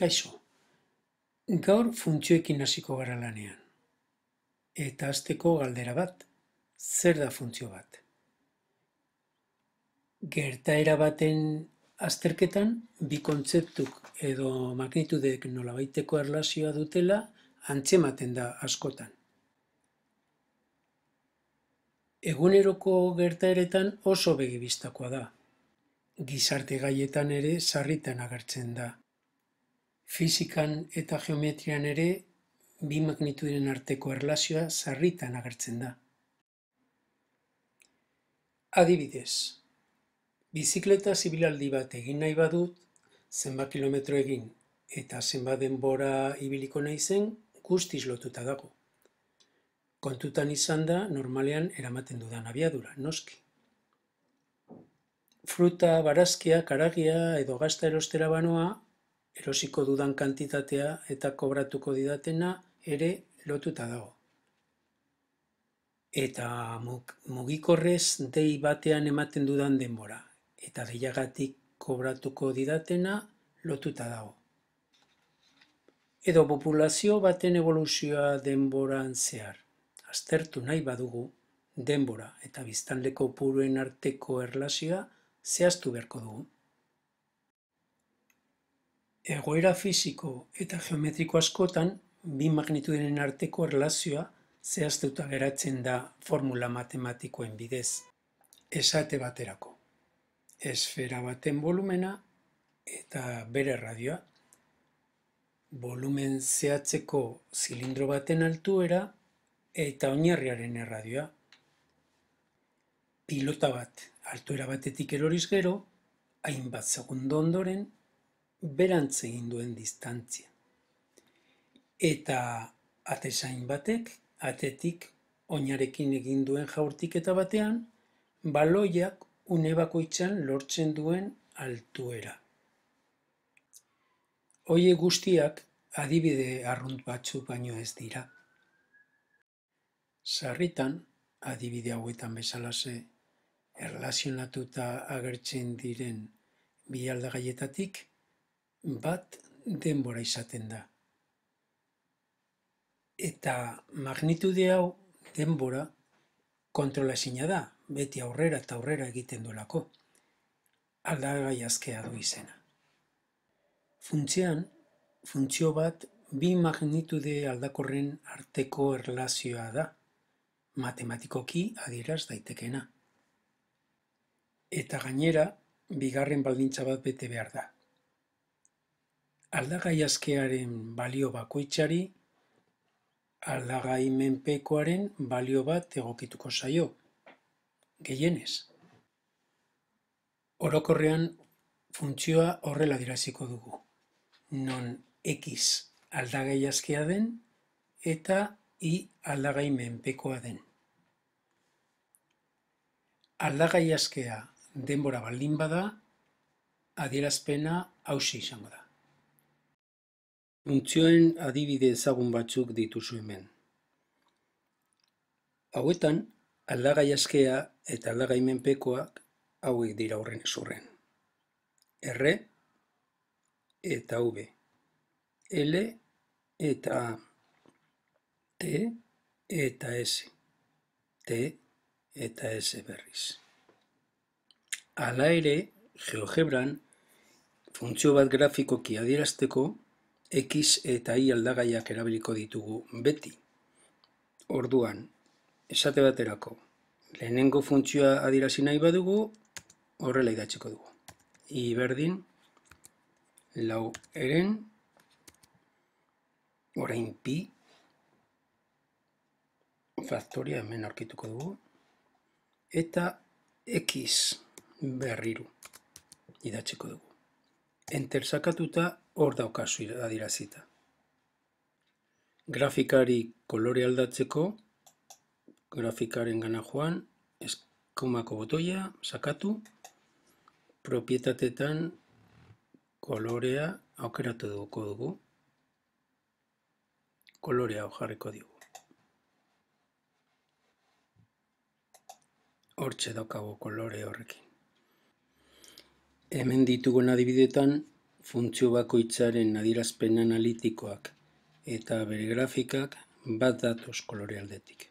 Kaixo, gaur funtzioekin hasiko gara lanean. Eta hasteko galdera bat, zer da funtzio bat? Gertaera baten azterketan, bi kontzeptuk edo magnitudek nolabaiteko erlazioa dutela antzematen da askotan. Eguneroko gertaeretan oso begibistakoa da. Gizarte gaietan ere sarritan agertzen da. Fizikan eta geometrian ere bi magnituden arteko erlazioa sarritan agertzen da. Adibidez, bizikleta zibilaldi bat egin nahi badut, zenbat kilometro egin eta zenbat denbora ibiliko naizen guztiz lotuta dago. Kontutan izan da normalean eramaten dudan abiadura, noski. Fruta, barazkia, haragia edo gazta erostera banoa, erosiko dudan kantitatea eta kobratuko didatena ere lotuta dago. Eta mugikorrez dei batean ematen dudan denbora, eta deiagatik kobratuko didatena lotuta dago. Edo populazio baten evoluzioa denboran zehar. Aztertu nahi badugu, denbora eta biztanle kopuruen arteko erlazioa zehaztu beharko dugu. Egoera fisiko eta geometriko askotan, bi magnitudenen arteko erlazioa zehaztuta geratzen da formula matematikoen bidez. Esate baterako, esfera baten volumena eta bere radioa, volumen zehatzeko zilindro baten altuera eta oinarriaren erradioa. Pilota bat altuera batetik eroriz gero, hainbat segundo ondoren, berantz egin duen distantzia. Eta atezain batek, atetik oinarekin egin duen jaurtiketa batean, baloiak une bakoitzan lortzen duen altuera. Horiek guztiak adibide arrunt batzuk baino ez dira. Sarritan, adibide hauetan bezalaxe, erlazionatuta agertzen diren bi aldagaietatik, bat denbora izaten da. Eta magnitude hau denbora kontrolaezina da, beti aurrera eta aurrera egiten duelako. Aldagai askea du izena. Funtzean, funtzio bat bi magnitude aldakorren arteko erlazioa da, matematikoki adieraz daitekeena. Eta gainera, bigarren baldintza bat bete behar da. Aldagai askearen balio bakoitzari, aldagai menpekoaren balio bat egokituko zaio, gehienez. Orokorrean, funtzioa horrela adieraziko dugu, non x aldagai askea den eta y aldagai menpekoa den. Aldagai askea denbora baldin bada, adierazpena hauxe izango da. Funtzioen adibide ezagun batzuk dituzu hemen. Hauetan, aldagai askea eta aldagai menpekoak hauek dira horren ezurren. R eta V, L eta A, T eta S, T eta S berriz. Hala ere, GeoGebran, funtzio bat grafikoki adierazteko, X eta Y aldagaiak erabiliko ditugu beti. Orduan, esate baterako, lehenengo funtzioa adierazi nahi badugu, horrela idatziko dugu. Y berdin, lau eren, orain pi, faktoria hemen aurkituko dugu, eta X berriru idatziko dugu. Enter sakatuta hor daukazu adierazita. Grafikari kolore aldatzeko, grafikaren gana joan, eskumako botoia, sakatu, propietatetan kolorea aukeratu dugu, kolorea jarriko dugu. Hortxe daukagu kolore horrekin. Hemen ditugun adibidetan funtzio bakoitzaren adierazpen analitikoak eta bere grafikak bat datoz kolore aldetik.